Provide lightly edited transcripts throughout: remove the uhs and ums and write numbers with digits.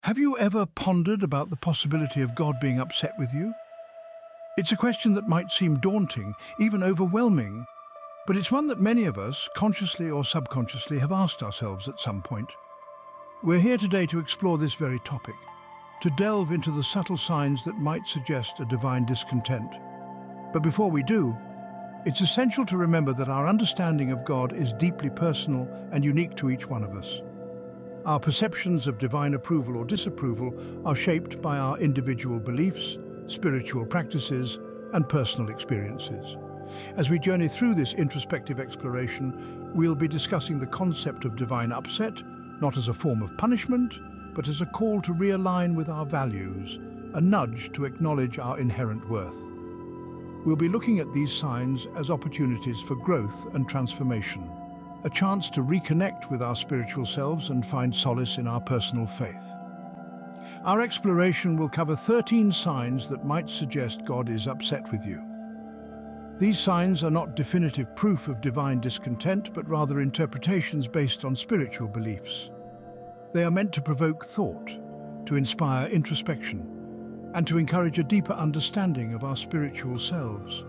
Have you ever pondered about the possibility of God being upset with you? It's a question that might seem daunting, even overwhelming, but it's one that many of us, consciously or subconsciously, have asked ourselves at some point. We're here today to explore this very topic, to delve into the subtle signs that might suggest a divine discontent. But before we do, it's essential to remember that our understanding of God is deeply personal and unique to each one of us. Our perceptions of divine approval or disapproval are shaped by our individual beliefs, spiritual practices, and personal experiences. As we journey through this introspective exploration, we'll be discussing the concept of divine upset, not as a form of punishment, but as a call to realign with our values, a nudge to acknowledge our inherent worth. We'll be looking at these signs as opportunities for growth and transformation, a chance to reconnect with our spiritual selves and find solace in our personal faith. Our exploration will cover 13 signs that might suggest God is upset with you. These signs are not definitive proof of divine discontent, but rather interpretations based on spiritual beliefs. They are meant to provoke thought, to inspire introspection, and to encourage a deeper understanding of our spiritual selves.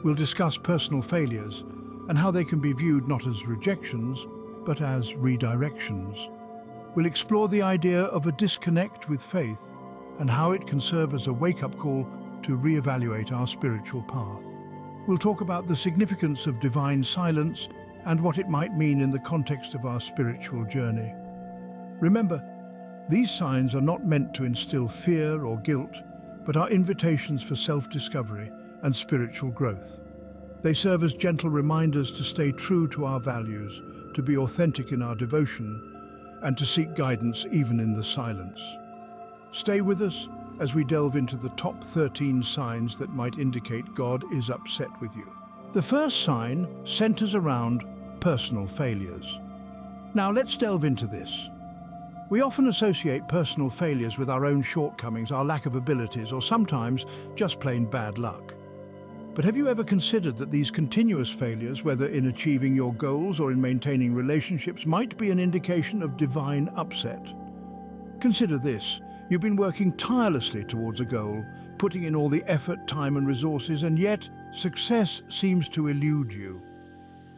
We'll discuss personal failures and how they can be viewed not as rejections, but as redirections. We'll explore the idea of a disconnect with faith and how it can serve as a wake-up call to reevaluate our spiritual path. We'll talk about the significance of divine silence and what it might mean in the context of our spiritual journey. Remember, these signs are not meant to instill fear or guilt, but are invitations for self-discovery and spiritual growth. They serve as gentle reminders to stay true to our values, to be authentic in our devotion, and to seek guidance even in the silence. Stay with us as we delve into the top 13 signs that might indicate God is upset with you. The first sign centers around personal failures. Now let's delve into this. We often associate personal failures with our own shortcomings, our lack of abilities, or sometimes just plain bad luck. But have you ever considered that these continuous failures, whether in achieving your goals or in maintaining relationships, might be an indication of divine upset? Consider this. You've been working tirelessly towards a goal, putting in all the effort, time and resources, and yet success seems to elude you.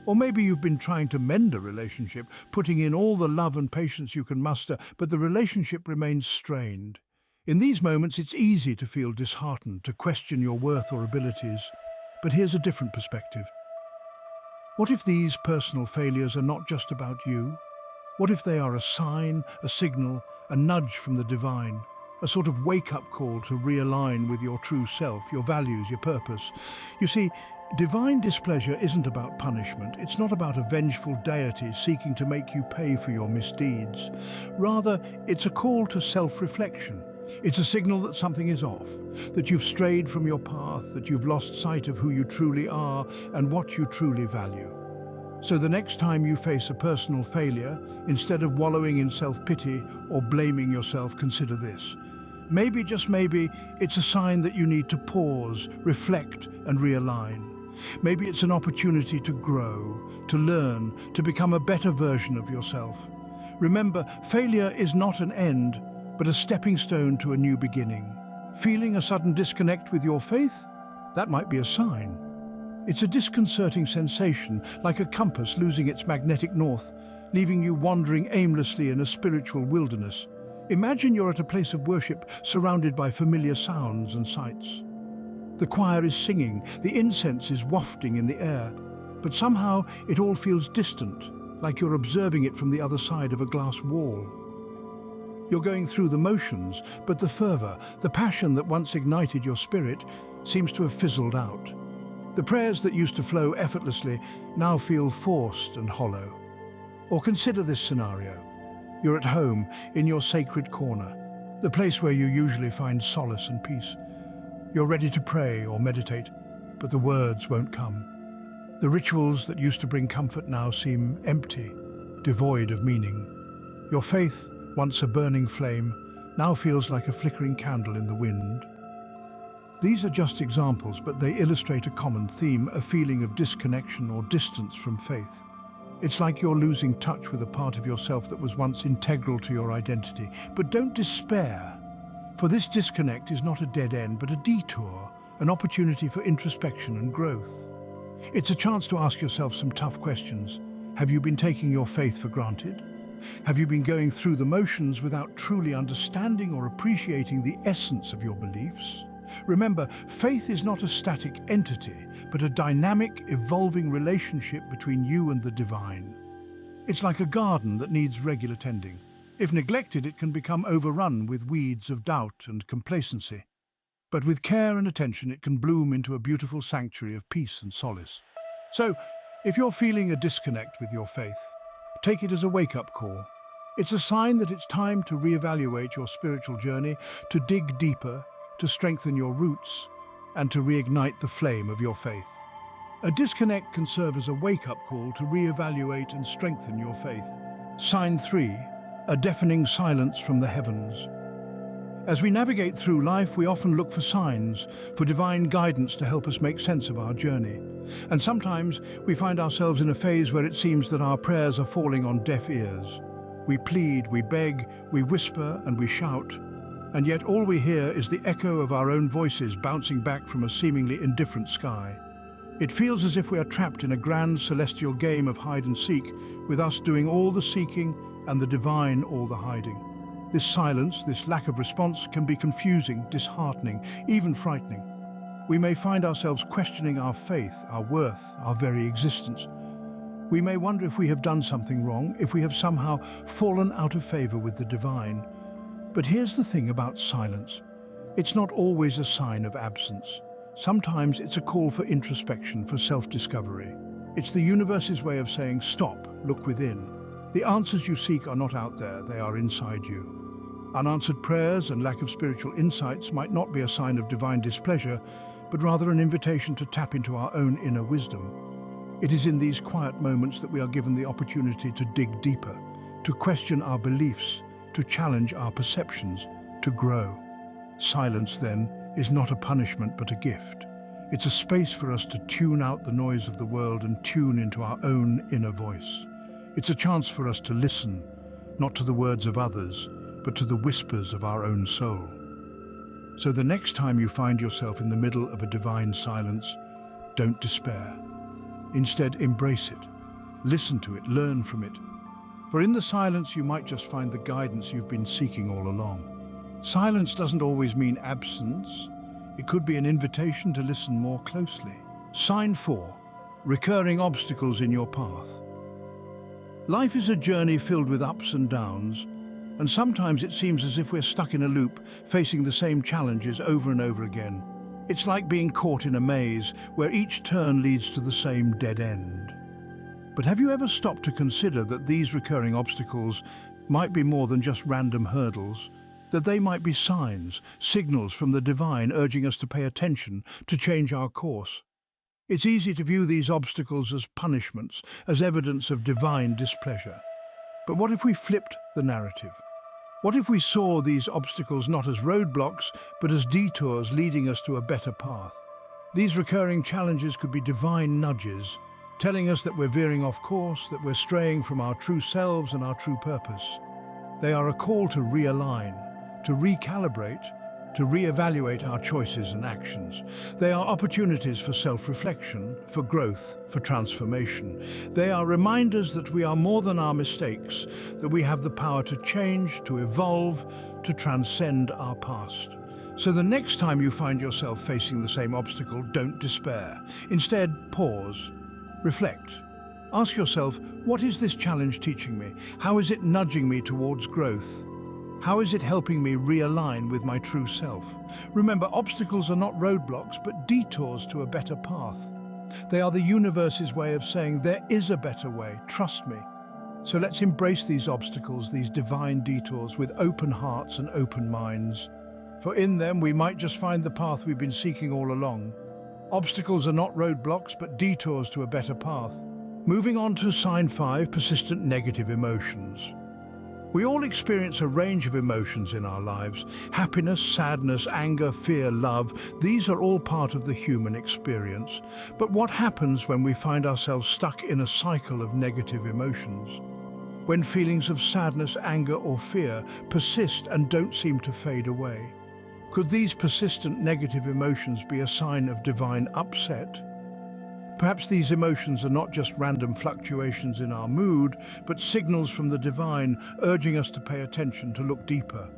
Or maybe you've been trying to mend a relationship, putting in all the love and patience you can muster, but the relationship remains strained. In these moments, it's easy to feel disheartened, to question your worth or abilities. But here's a different perspective. What if these personal failures are not just about you? What if they are a sign, a signal, a nudge from the divine? A sort of wake-up call to realign with your true self, your values, your purpose. You see, divine displeasure isn't about punishment. It's not about a vengeful deity seeking to make you pay for your misdeeds. Rather, it's a call to self-reflection. It's a signal that something is off, that you've strayed from your path, that you've lost sight of who you truly are and what you truly value. So the next time you face a personal failure, instead of wallowing in self-pity or blaming yourself, consider this. Maybe, just maybe, it's a sign that you need to pause, reflect and realign. Maybe it's an opportunity to grow, to learn, to become a better version of yourself. Remember, failure is not an end, but a stepping stone to a new beginning. Feeling a sudden disconnect with your faith? That might be a sign. It's a disconcerting sensation, like a compass losing its magnetic north, leaving you wandering aimlessly in a spiritual wilderness. Imagine you're at a place of worship, surrounded by familiar sounds and sights. The choir is singing, the incense is wafting in the air, but somehow it all feels distant, like you're observing it from the other side of a glass wall. You're going through the motions, but the fervor, the passion that once ignited your spirit, seems to have fizzled out. The prayers that used to flow effortlessly now feel forced and hollow. Or consider this scenario. You're at home, in your sacred corner, the place where you usually find solace and peace. You're ready to pray or meditate, but the words won't come. The rituals that used to bring comfort now seem empty, devoid of meaning. Your faith, once a burning flame, now feels like a flickering candle in the wind. These are just examples, but they illustrate a common theme, a feeling of disconnection or distance from faith. It's like you're losing touch with a part of yourself that was once integral to your identity. But don't despair, for this disconnect is not a dead end, but a detour, an opportunity for introspection and growth. It's a chance to ask yourself some tough questions. Have you been taking your faith for granted? Have you been going through the motions without truly understanding or appreciating the essence of your beliefs? Remember, faith is not a static entity, but a dynamic, evolving relationship between you and the divine. It's like a garden that needs regular tending. If neglected, it can become overrun with weeds of doubt and complacency. But with care and attention, it can bloom into a beautiful sanctuary of peace and solace. So, if you're feeling a disconnect with your faith, take it as a wake-up call. It's a sign that it's time to reevaluate your spiritual journey, to dig deeper, to strengthen your roots, and to reignite the flame of your faith. A disconnect can serve as a wake-up call to reevaluate and strengthen your faith. Sign 3, a deafening silence from the heavens. As we navigate through life, we often look for signs, for divine guidance to help us make sense of our journey. And sometimes we find ourselves in a phase where it seems that our prayers are falling on deaf ears. We plead, we beg, we whisper, and we shout. And yet all we hear is the echo of our own voices bouncing back from a seemingly indifferent sky. It feels as if we are trapped in a grand celestial game of hide and seek, with us doing all the seeking and the divine all the hiding. This silence, this lack of response, can be confusing, disheartening, even frightening. We may find ourselves questioning our faith, our worth, our very existence. We may wonder if we have done something wrong, if we have somehow fallen out of favor with the divine. But here's the thing about silence. It's not always a sign of absence. Sometimes it's a call for introspection, for self-discovery. It's the universe's way of saying, stop, look within. The answers you seek are not out there, they are inside you. Unanswered prayers and lack of spiritual insights might not be a sign of divine displeasure, but rather an invitation to tap into our own inner wisdom. It is in these quiet moments that we are given the opportunity to dig deeper, to question our beliefs, to challenge our perceptions, to grow. Silence, then, is not a punishment but a gift. It's a space for us to tune out the noise of the world and tune into our own inner voice. It's a chance for us to listen, not to the words of others, but to the whispers of our own soul. So the next time you find yourself in the middle of a divine silence, don't despair. Instead, embrace it. Listen to it, learn from it. For in the silence, you might just find the guidance you've been seeking all along. Silence doesn't always mean absence. It could be an invitation to listen more closely. Sign 4, recurring obstacles in your path. Life is a journey filled with ups and downs, and sometimes it seems as if we're stuck in a loop, facing the same challenges over and over again. It's like being caught in a maze where each turn leads to the same dead end. But have you ever stopped to consider that these recurring obstacles might be more than just random hurdles? That they might be signs, signals from the divine urging us to pay attention, to change our course? It's easy to view these obstacles as punishments, as evidence of divine displeasure. But what if we flipped the narrative? What if we saw these obstacles not as roadblocks, but as detours leading us to a better path? These recurring challenges could be divine nudges, telling us that we're veering off course, that we're straying from our true selves and our true purpose. They are a call to realign, to recalibrate, to reevaluate our choices and actions. They are opportunities for self-reflection, for growth, for transformation. They are reminders that we are more than our mistakes, that we have the power to change, to evolve, to transcend our past. So the next time you find yourself facing the same obstacle, don't despair. Instead, pause, reflect. Ask yourself, what is this challenge teaching me? How is it nudging me towards growth? How is it helping me realign with my true self? Remember, obstacles are not roadblocks, but detours to a better path. They are the universe's way of saying there is a better way, trust me. So let's embrace these obstacles, these divine detours, with open hearts and open minds. For in them, we might just find the path we've been seeking all along. Obstacles are not roadblocks, but detours to a better path. Moving on to sign 5, persistent negative emotions. We all experience a range of emotions in our lives. Happiness, sadness, anger, fear, love, these are all part of the human experience. But what happens when we find ourselves stuck in a cycle of negative emotions? When feelings of sadness, anger, or fear persist and don't seem to fade away? Could these persistent negative emotions be a sign of divine upset? Perhaps these emotions are not just random fluctuations in our mood, but signals from the divine urging us to pay attention, to look deeper.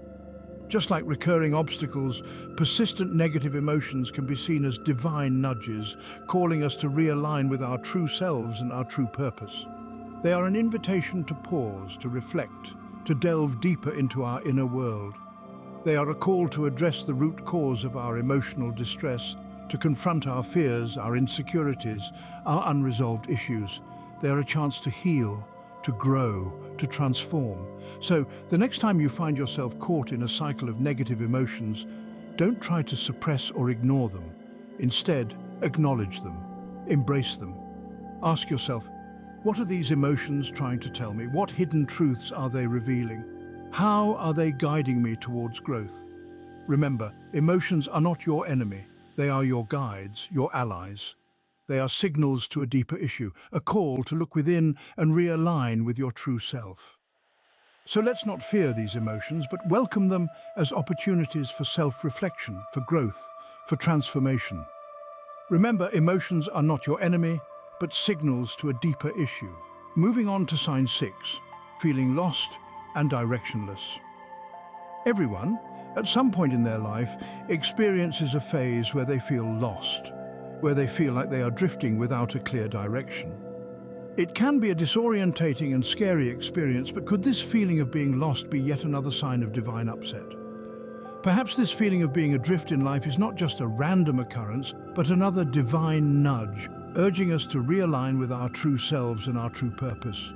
Just like recurring obstacles, persistent negative emotions can be seen as divine nudges, calling us to realign with our true selves and our true purpose. They are an invitation to pause, to reflect, to delve deeper into our inner world. They are a call to address the root cause of our emotional distress, to confront our fears, our insecurities, our unresolved issues. They are a chance to heal, to grow, to transform. So, the next time you find yourself caught in a cycle of negative emotions, don't try to suppress or ignore them. Instead, acknowledge them, embrace them. Ask yourself, what are these emotions trying to tell me? What hidden truths are they revealing? How are they guiding me towards growth? Remember, emotions are not your enemy. They are your guides, your allies. They are signals to a deeper issue, a call to look within and realign with your true self. So let's not fear these emotions, but welcome them as opportunities for self-reflection, for growth, for transformation. Remember, emotions are not your enemy, but signals to a deeper issue. Moving on to sign 6, feeling lost and directionless. Everyone, at some point in their life, experiences a phase where they feel lost, where they feel like they are drifting without a clear direction. It can be a disorientating and scary experience, but could this feeling of being lost be yet another sign of divine upset? Perhaps this feeling of being adrift in life is not just a random occurrence, but another divine nudge, urging us to realign with our true selves and our true purpose.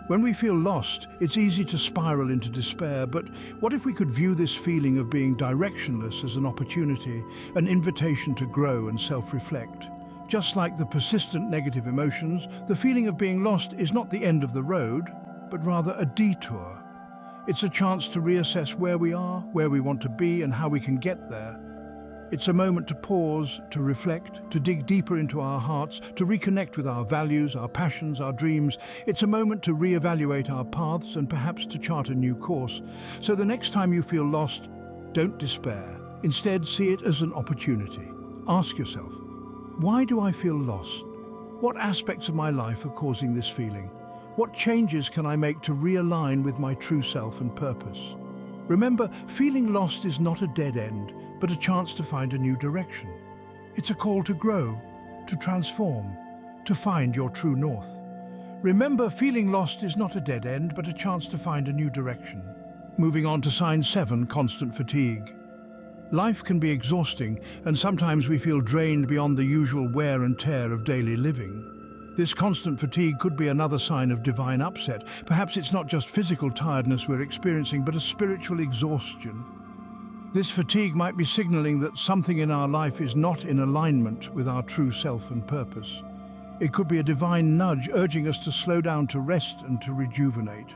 When we feel lost, it's easy to spiral into despair, but what if we could view this feeling of being directionless as an opportunity, an invitation to grow and self-reflect? Just like the persistent negative emotions, the feeling of being lost is not the end of the road, but rather a detour. It's a chance to reassess where we are, where we want to be, and how we can get there. It's a moment to pause, to reflect, to dig deeper into our hearts, to reconnect with our values, our passions, our dreams. It's a moment to reevaluate our paths and perhaps to chart a new course. So the next time you feel lost, don't despair. Instead, see it as an opportunity. Ask yourself, why do I feel lost? What aspects of my life are causing this feeling? What changes can I make to realign with my true self and purpose? Remember, feeling lost is not a dead end, but a chance to find a new direction. It's a call to grow, to transform, to find your true north. Remember, feeling lost is not a dead end, but a chance to find a new direction. Moving on to sign 7, constant fatigue. Life can be exhausting, and sometimes we feel drained beyond the usual wear and tear of daily living. This constant fatigue could be another sign of divine upset. Perhaps it's not just physical tiredness we're experiencing, but a spiritual exhaustion. This fatigue might be signaling that something in our life is not in alignment with our true self and purpose. It could be a divine nudge urging us to slow down, to rest and to rejuvenate.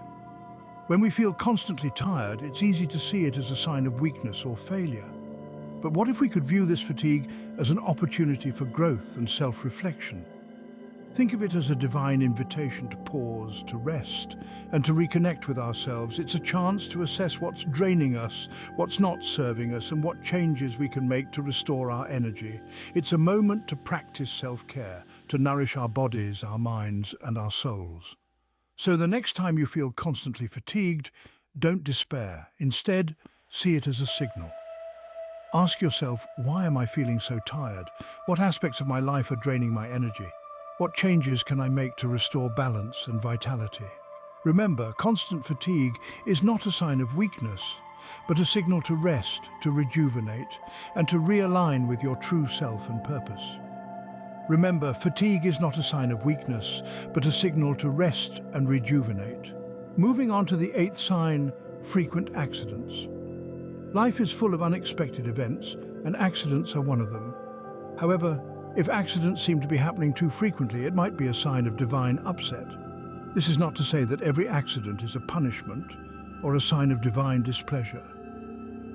When we feel constantly tired, it's easy to see it as a sign of weakness or failure. But what if we could view this fatigue as an opportunity for growth and self-reflection? Think of it as a divine invitation to pause, to rest, and to reconnect with ourselves. It's a chance to assess what's draining us, what's not serving us, and what changes we can make to restore our energy. It's a moment to practice self-care, to nourish our bodies, our minds, and our souls. So the next time you feel constantly fatigued, don't despair. Instead, see it as a signal. Ask yourself, why am I feeling so tired? What aspects of my life are draining my energy? What changes can I make to restore balance and vitality? Remember, constant fatigue is not a sign of weakness, but a signal to rest, to rejuvenate, and to realign with your true self and purpose. Remember, fatigue is not a sign of weakness, but a signal to rest and rejuvenate. Moving on to the 8th sign, frequent accidents. Life is full of unexpected events, and accidents are one of them. However, if accidents seem to be happening too frequently, it might be a sign of divine upset. This is not to say that every accident is a punishment, or a sign of divine displeasure.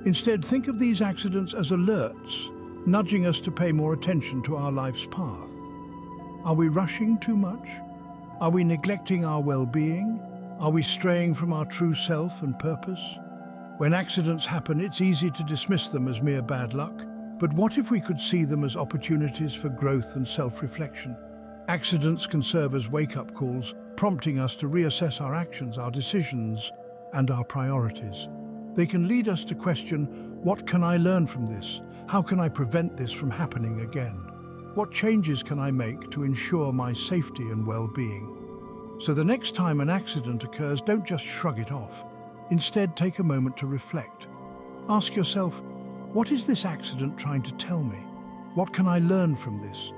Instead, think of these accidents as alerts, nudging us to pay more attention to our life's path. Are we rushing too much? Are we neglecting our well-being? Are we straying from our true self and purpose? When accidents happen, it's easy to dismiss them as mere bad luck. But what if we could see them as opportunities for growth and self-reflection? Accidents can serve as wake-up calls, prompting us to reassess our actions, our decisions, and our priorities. They can lead us to question, what can I learn from this? How can I prevent this from happening again? What changes can I make to ensure my safety and well-being? So the next time an accident occurs, don't just shrug it off. Instead, take a moment to reflect. Ask yourself, what is this accident trying to tell me? What can I learn from this?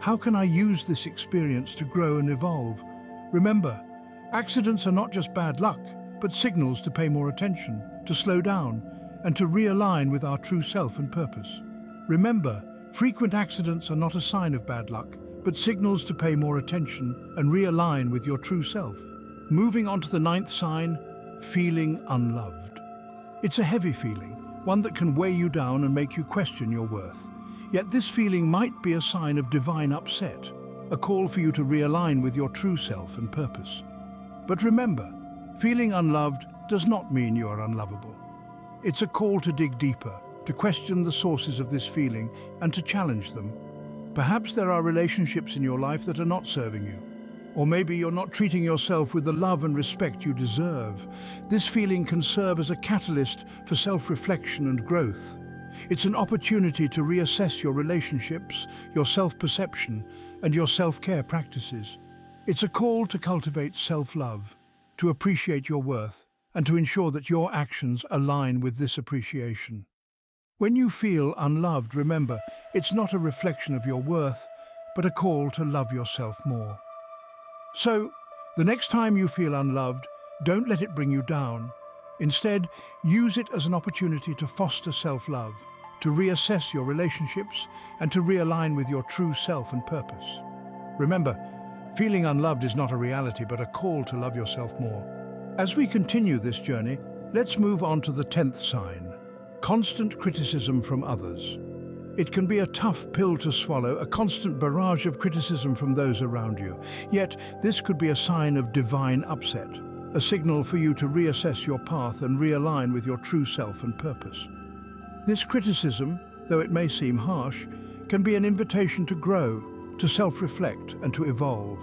How can I use this experience to grow and evolve? Remember, accidents are not just bad luck, but signals to pay more attention, to slow down, and to realign with our true self and purpose. Remember, frequent accidents are not a sign of bad luck, but signals to pay more attention and realign with your true self. Moving on to the 9th sign, feeling unloved. It's a heavy feeling, one that can weigh you down and make you question your worth. Yet this feeling might be a sign of divine upset, a call for you to realign with your true self and purpose. But remember, feeling unloved does not mean you are unlovable. It's a call to dig deeper, to question the sources of this feeling and to challenge them. Perhaps there are relationships in your life that are not serving you. Or maybe you're not treating yourself with the love and respect you deserve. This feeling can serve as a catalyst for self-reflection and growth. It's an opportunity to reassess your relationships, your self-perception, and your self-care practices. It's a call to cultivate self-love, to appreciate your worth, and to ensure that your actions align with this appreciation. When you feel unloved, remember, it's not a reflection of your worth, but a call to love yourself more. So, the next time you feel unloved, don't let it bring you down. Instead, use it as an opportunity to foster self-love, to reassess your relationships, and to realign with your true self and purpose. Remember, feeling unloved is not a reality, but a call to love yourself more. As we continue this journey, let's move on to the 10th sign, constant criticism from others. It can be a tough pill to swallow, a constant barrage of criticism from those around you. Yet, this could be a sign of divine upset, a signal for you to reassess your path and realign with your true self and purpose. This criticism, though it may seem harsh, can be an invitation to grow, to self-reflect, and to evolve.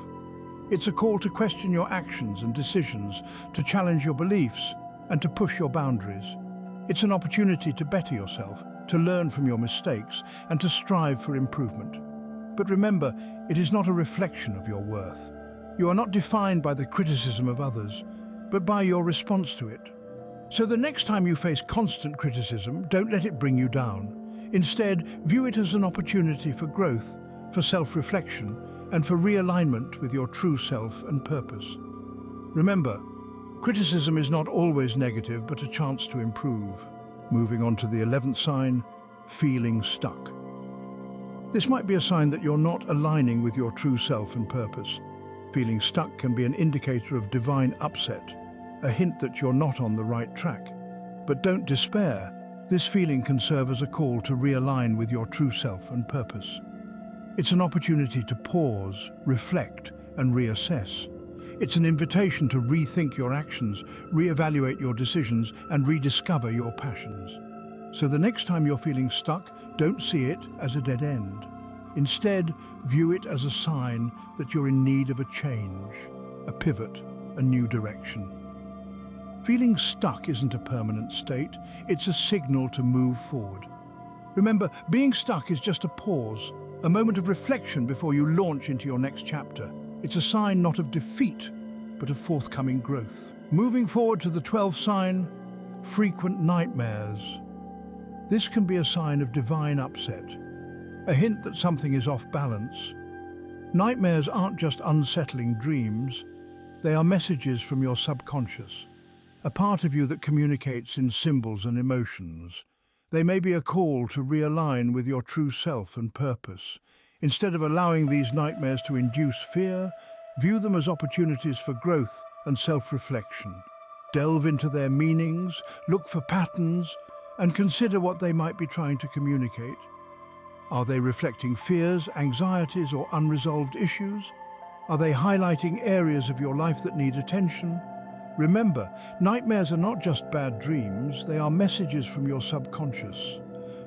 It's a call to question your actions and decisions, to challenge your beliefs, and to push your boundaries. It's an opportunity to better yourself, to learn from your mistakes, and to strive for improvement. But remember, it is not a reflection of your worth. You are not defined by the criticism of others, but by your response to it. So the next time you face constant criticism, don't let it bring you down. Instead, view it as an opportunity for growth, for self-reflection, and for realignment with your true self and purpose. Remember, criticism is not always negative, but a chance to improve. Moving on to the 11th sign, feeling stuck. This might be a sign that you're not aligning with your true self and purpose. Feeling stuck can be an indicator of divine upset, a hint that you're not on the right track. But don't despair. This feeling can serve as a call to realign with your true self and purpose. It's an opportunity to pause, reflect, and reassess. It's an invitation to rethink your actions, reevaluate your decisions, and rediscover your passions. So the next time you're feeling stuck, don't see it as a dead end. Instead, view it as a sign that you're in need of a change, a pivot, a new direction. Feeling stuck isn't a permanent state, it's a signal to move forward. Remember, being stuck is just a pause, a moment of reflection before you launch into your next chapter. It's a sign not of defeat, but of forthcoming growth. Moving forward to the 12th sign, frequent nightmares. This can be a sign of divine upset, a hint that something is off balance. Nightmares aren't just unsettling dreams, they are messages from your subconscious, a part of you that communicates in symbols and emotions. They may be a call to realign with your true self and purpose. Instead of allowing these nightmares to induce fear, view them as opportunities for growth and self-reflection. Delve into their meanings, look for patterns, and consider what they might be trying to communicate. Are they reflecting fears, anxieties, or unresolved issues? Are they highlighting areas of your life that need attention? Remember, nightmares are not just bad dreams, they are messages from your subconscious.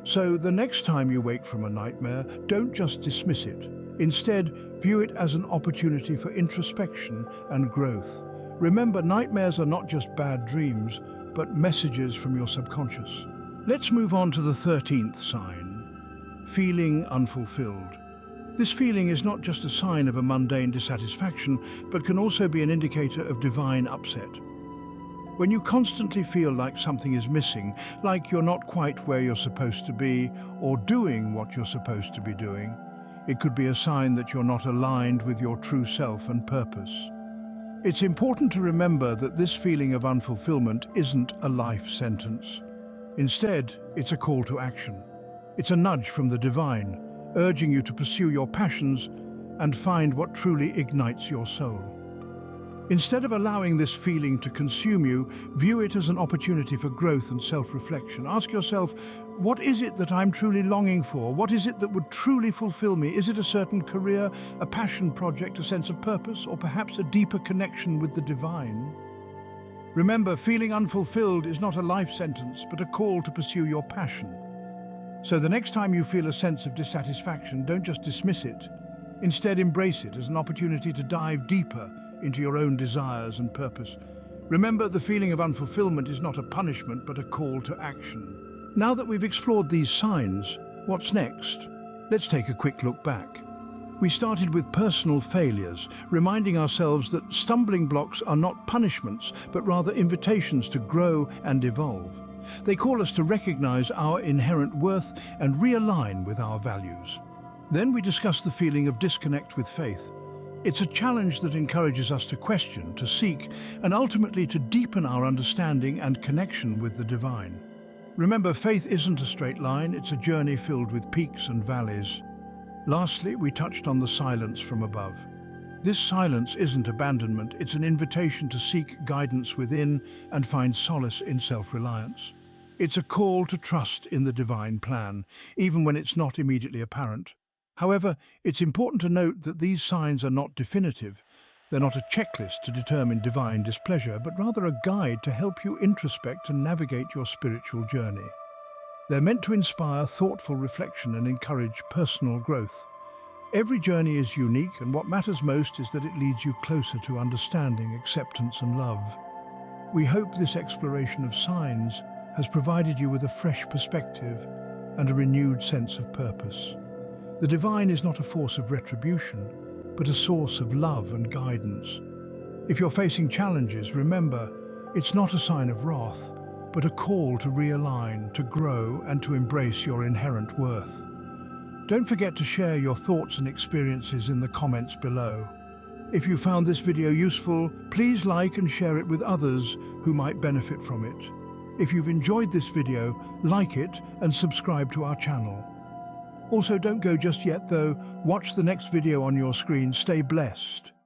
So the next time you wake from a nightmare, don't just dismiss it. Instead, view it as an opportunity for introspection and growth. Remember, nightmares are not just bad dreams, but messages from your subconscious. Let's move on to the 13th sign, feeling unfulfilled. This feeling is not just a sign of a mundane dissatisfaction, but can also be an indicator of divine upset. When you constantly feel like something is missing, like you're not quite where you're supposed to be, or doing what you're supposed to be doing, it could be a sign that you're not aligned with your true self and purpose. It's important to remember that this feeling of unfulfillment isn't a life sentence. Instead, it's a call to action. It's a nudge from the divine, urging you to pursue your passions and find what truly ignites your soul. Instead of allowing this feeling to consume you, view it as an opportunity for growth and self-reflection. Ask yourself, what is it that I'm truly longing for? What is it that would truly fulfill me? Is it a certain career, a passion project, a sense of purpose, or perhaps a deeper connection with the divine? Remember, feeling unfulfilled is not a life sentence, but a call to pursue your passion. So the next time you feel a sense of dissatisfaction, don't just dismiss it. Instead, embrace it as an opportunity to dive deeper into your own desires and purpose. Remember, the feeling of unfulfillment is not a punishment, but a call to action. Now that we've explored these signs, what's next? Let's take a quick look back. We started with personal failures, reminding ourselves that stumbling blocks are not punishments, but rather invitations to grow and evolve. They call us to recognize our inherent worth and realign with our values. Then we discuss the feeling of disconnect with faith. It's a challenge that encourages us to question, to seek, and ultimately to deepen our understanding and connection with the divine. Remember, faith isn't a straight line, it's a journey filled with peaks and valleys. Lastly, we touched on the silence from above. This silence isn't abandonment, it's an invitation to seek guidance within and find solace in self-reliance. It's a call to trust in the divine plan, even when it's not immediately apparent. However, it's important to note that these signs are not definitive. They're not a checklist to determine divine displeasure, but rather a guide to help you introspect and navigate your spiritual journey. They're meant to inspire thoughtful reflection and encourage personal growth. Every journey is unique, and what matters most is that it leads you closer to understanding, acceptance, and love. We hope this exploration of signs has provided you with a fresh perspective and a renewed sense of purpose. The divine is not a force of retribution, but a source of love and guidance. If you're facing challenges, remember, it's not a sign of wrath, but a call to realign, to grow, and to embrace your inherent worth. Don't forget to share your thoughts and experiences in the comments below. If you found this video useful, please like and share it with others who might benefit from it. If you've enjoyed this video, like it and subscribe to our channel. Also, don't go just yet though. Watch the next video on your screen. Stay blessed.